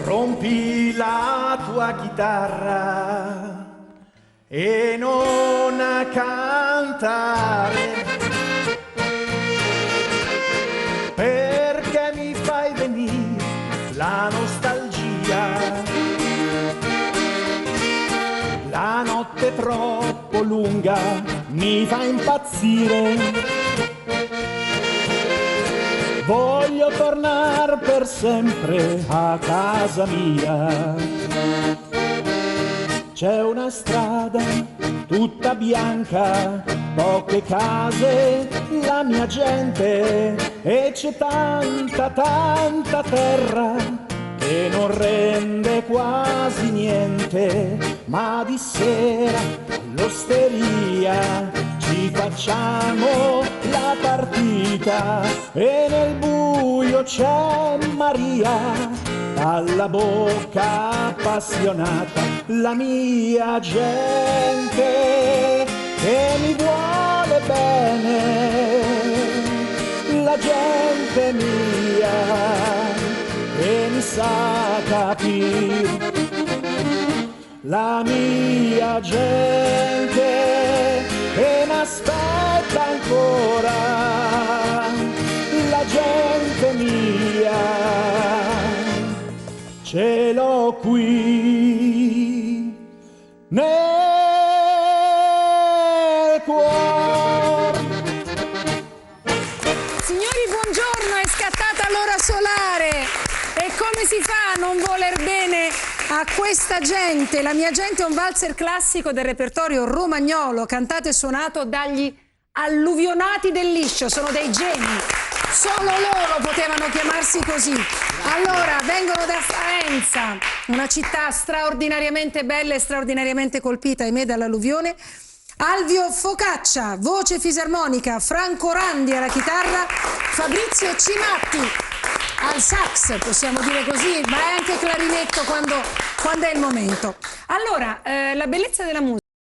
Rompi la tua chitarra e non cantare, perché mi fai venire la nostalgia. La notte troppo lunga mi fa impazzire. Voglio tornare per sempre a casa mia. C'è una strada tutta bianca, poche case, la mia gente, e c'è tanta, tanta terra che non rende quasi niente. Ma di sera all'osteria ci facciamo la partita e nel buio c'è Maria, alla bocca appassionata, la mia gente che mi vuole bene, la gente mia che mi sa capire, la mia gente che mi aspetta ancora, la gente mia, ce l'ho qui nel cuore. Signori, buongiorno, è scattata l'ora solare. E come si fa a non voler bene a questa gente? La mia gente è un valzer classico del repertorio romagnolo, cantato e suonato dagli alluvionati del Liscio. Sono dei geni, solo loro potevano chiamarsi così. Allora, vengono da Faenza, una città straordinariamente bella e straordinariamente colpita, ahimè, dall'alluvione. Alvio Focaccia, voce fisarmonica, Franco Randi alla chitarra, Fabrizio Cimatti al sax, possiamo dire così, ma è anche clarinetto quando è il momento. Allora, la bellezza della musica